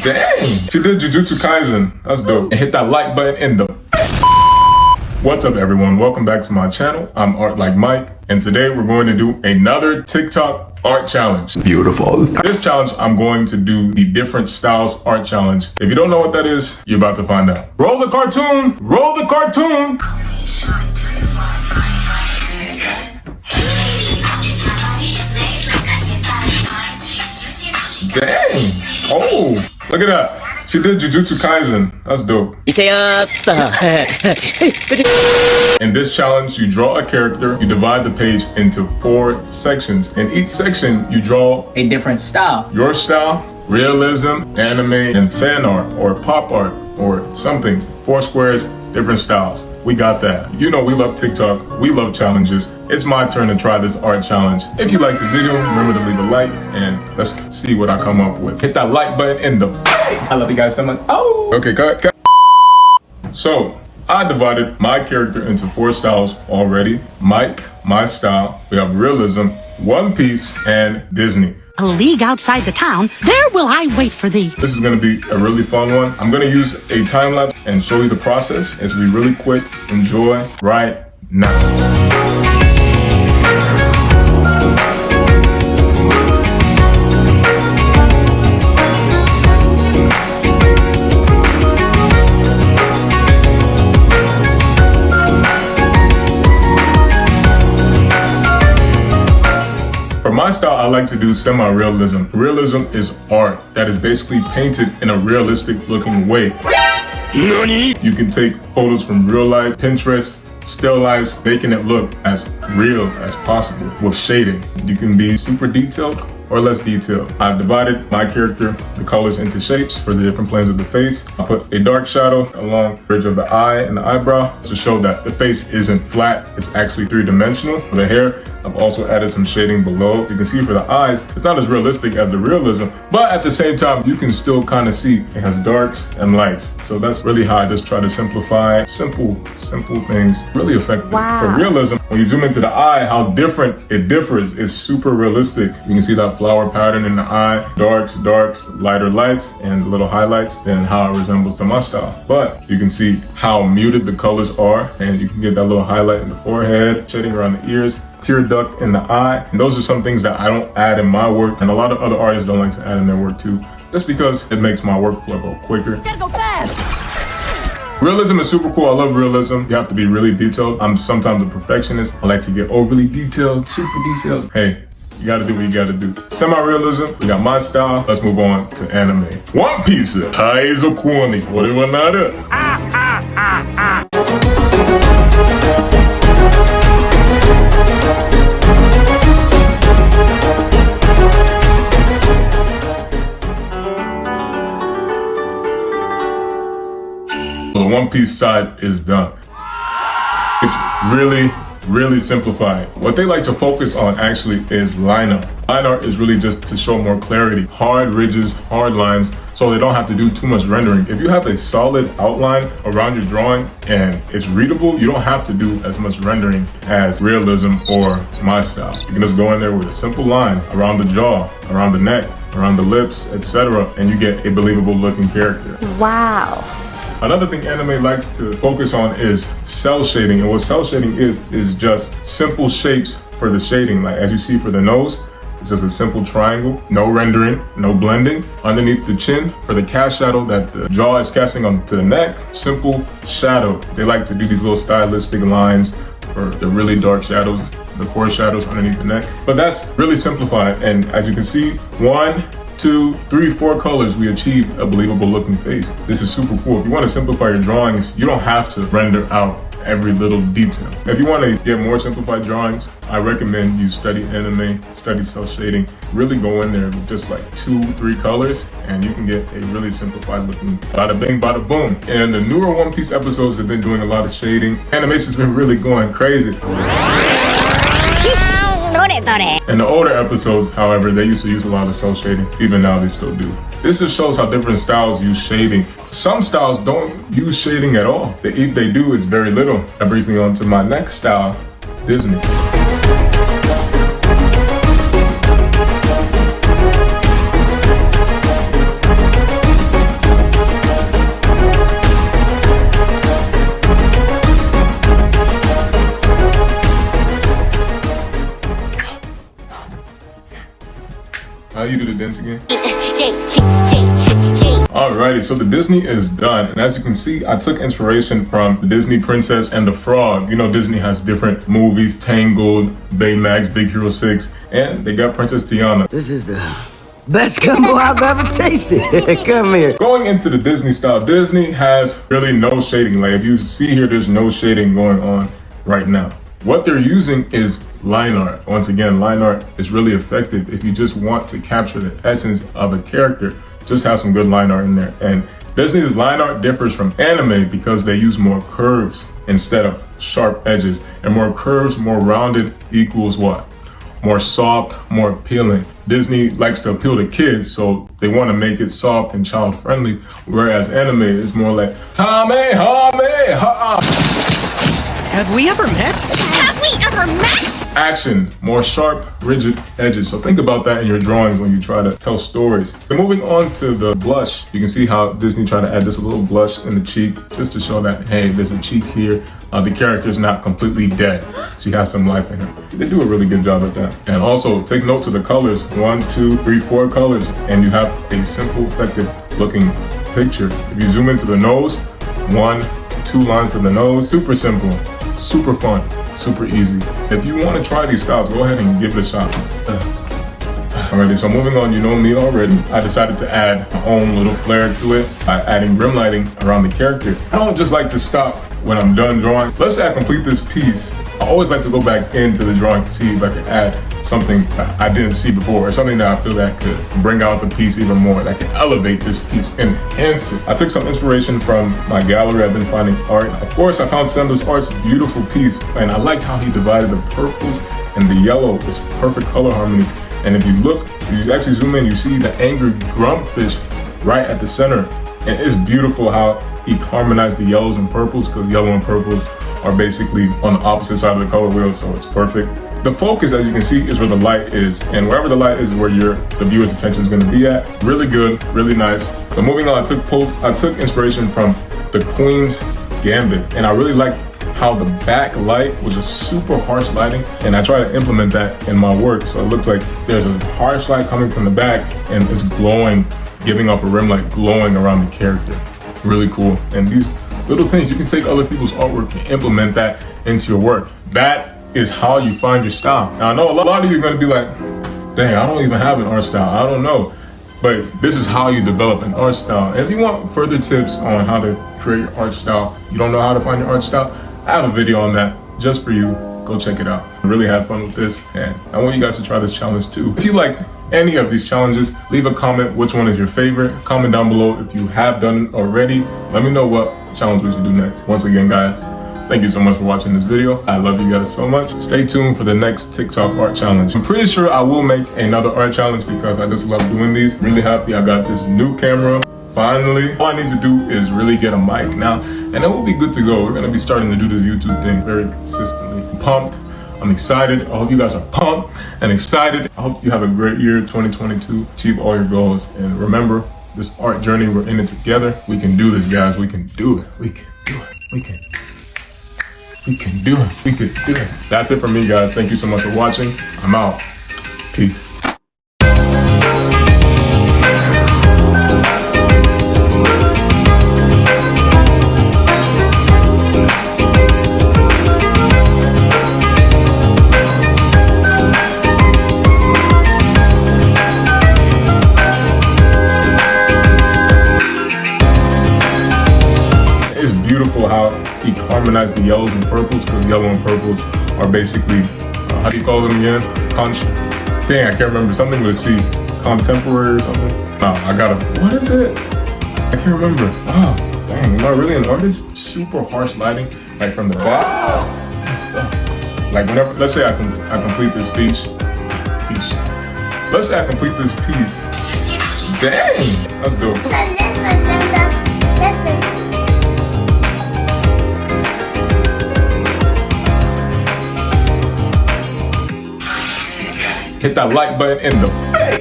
Dang, she did Jujutsu Kaisen. That's dope. And hit that like button in the What's up, everyone? Welcome back to my channel. I'm Art Like Mike, and today we're going to do another TikTok art challenge. Beautiful. This challenge, I'm going to do the different styles art challenge. If you don't know what that is, you're about to find out. Roll the cartoon! Roll the cartoon! Dang! Oh, look at that. She did Jujutsu Kaisen. That's dope. In this challenge, you draw a character, you divide the page into 4 sections. In each section, you draw a different style. Your style, realism, anime, and fan art, or pop art, or something. 4 squares, different styles. We got that. You know we love TikTok, we love challenges. It's my turn to try this art challenge. If you like the video, remember to leave a like, and let's see what I come up with. Hit that like button in the face. I love you guys so much. Oh! Okay, cut. So, I divided my character into 4 styles already. Mike, my style. We have realism, One Piece, and Disney. A league outside the town, there will I wait for thee. This is gonna be a really fun one. I'm gonna use a time lapse and show you the process. It's gonna be really quick. Enjoy right now. For my style, I like to do semi-realism. Realism is art that is basically painted in a realistic looking way. Nani? You can take photos from real life, Pinterest, still lifes, making it look as real as possible with shading. You can be super detailed or less detailed. I've divided my character, the colors, into shapes for the different planes of the face. I put a dark shadow along the bridge of the eye and the eyebrow to show that the face isn't flat, it's actually 3-dimensional. For the hair, I've also added some shading below. You can see for the eyes, it's not as realistic as the realism, but at the same time, you can still kind of see it has darks and lights. So that's really how I just try to simplify simple things, really effective. Wow. For realism, when you zoom into the eye, how different it differs is super realistic. You can see that flower pattern in the eye, darks, lighter lights, and little highlights, and how it resembles to my style. But you can see how muted the colors are, and you can get that little highlight in the forehead, shading around the ears, tear duct in the eye. And those are some things that I don't add in my work, and a lot of other artists don't like to add in their work too, just because it makes my workflow go quicker. Gotta go fast. Realism is super cool. I love realism. You have to be really detailed. I'm sometimes a perfectionist. I like to get overly detailed, super detailed. Hey, you gotta do what you gotta do. Semi-realism, we got my style. Let's move on to anime. One Piece. Haizokuni. What do you want to? The One Piece side is done. It's really simplified. What they like to focus on actually is line art. Line art is really just to show more clarity. Hard ridges, hard lines, so they don't have to do too much rendering. If you have a solid outline around your drawing and it's readable, you don't have to do as much rendering as realism or my style. You can just go in there with a simple line around the jaw, around the neck, around the lips, etc., and you get a believable looking character. Wow. Another thing anime likes to focus on is cell shading, and what cell shading is just simple shapes for the shading. Like as you see for the nose, it's just a simple triangle, no rendering, no blending. Underneath the chin, for the cast shadow that the jaw is casting onto the neck, simple shadow. They like to do these little stylistic lines for the really dark shadows, the core shadows underneath the neck. But that's really simplified, and as you can see, 1, 2, 3, 4 colors, we achieved a believable looking face. This is super cool. If you want to simplify your drawings, you don't have to render out every little detail. If you want to get more simplified drawings, I recommend you study anime, study cell shading. Really go in there with just like 2, 3 colors, and you can get a really simplified looking bada bing, bada boom. And the newer One Piece episodes have been doing a lot of shading. Animation's been really going crazy. In the older episodes, however, they used to use a lot of cell shading. Even now, they still do. This just shows how different styles use shading. Some styles don't use shading at all. If they do, it's very little. That brings me on to my next style, Disney. How you do the dance again? Alrighty, so the Disney is done. And as you can see, I took inspiration from the Disney Princess and the Frog. You know, Disney has different movies, Tangled, Baymax, Big Hero 6, and they got Princess Tiana. This is the best gumbo I've ever tasted. Come here. Going into the Disney style, Disney has really no shading. Like if you see here, there's no shading going on right now. What they're using is line art. Once again, line art is really effective if you just want to capture the essence of a character. Just have some good line art in there. And Disney's line art differs from anime because they use more curves instead of sharp edges. And more curves, more rounded equals what? More soft, more appealing. Disney likes to appeal to kids, so they want to make it soft and child friendly, whereas anime is more like Have we ever met? Have we ever met? action, more sharp, rigid edges. So think about that in your drawings when you try to tell stories. And moving on to the blush, you can see how Disney tried to add just a little blush in the cheek just to show that, hey, there's a cheek here. The character is not completely dead. She has some life in her. They do a really good job at that. And also take note to the colors, 1, 2, 3, 4 colors, and you have a simple, effective looking picture. If you zoom into the nose, 1, 2 lines for the nose, super simple, super fun, super easy. If you want to try these styles, go ahead and give it a shot. Alrighty, so moving on, you know me already. I decided to add my own little flair to it by adding rim lighting around the character. I don't just like to stop when I'm done drawing. Let's say I complete this piece. I always like to go back into the drawing to see if I can add something that I didn't see before, or something that I feel that could bring out the piece even more, that can elevate this piece, enhance it. I took some inspiration from my gallery. I've been finding art. Of course, I found Simba's art's beautiful piece, and I liked how he divided the purples and the yellow, this perfect color harmony. And if you look, if you actually zoom in, you see the angry grumpfish right at the center. And it's beautiful how he harmonized the yellows and purples, because yellow and purples are basically on the opposite side of the color wheel, so it's perfect. The focus, as you can see, is where the light is, and wherever the light is where the viewer's attention is going to be at. Really good, really nice. But moving on, I took inspiration from the Queen's Gambit, and I really liked how the back light was a super harsh lighting, and I try to implement that in my work. So it looks like there's a harsh light coming from the back, and it's glowing, giving off a rim light, glowing around the character. Really cool. And these little things, you can take other people's artwork and implement that into your work. That is how you find your style. Now, I know a lot of you are going to be like, dang, I don't even have an art style. I don't know. But this is how you develop an art style. And if you want further tips on how to create your art style, you don't know how to find your art style, I have a video on that just for you. Go check it out. I really had fun with this, and I want you guys to try this challenge too. If you like any of these challenges, leave a comment which one is your favorite. Comment down below if you have done it already. Let me know what challenge we should do next. Once again, guys, thank you so much for watching this video. I love you guys so much. Stay tuned for the next TikTok art challenge. I'm pretty sure I will make another art challenge because I just love doing these. Really happy I got this new camera. Finally, all I need to do is really get a mic now, and then we'll be good to go. We're gonna be starting to do this YouTube thing very consistently. I'm pumped. I'm excited. I hope you guys are pumped and excited. I hope you have a great year, 2022. Achieve all your goals. And remember, this art journey, we're in it together. We can do this, guys. We can do it. We can do it. We can do it. We can do it. That's it from me, guys. Thank you so much for watching. I'm out. Peace. Beautiful how he harmonized the yellows and purples, because yellow and purples are basically, how do you call them again? Dang, I can't remember. Something with a C. Contemporary or something? No, what is it? I can't remember. Oh, dang, am I really an artist? Super harsh lighting, like from the back. Like whenever, let's say I complete this piece. Let's say I complete this piece. Dang, that's dope. Hit that like button in the face.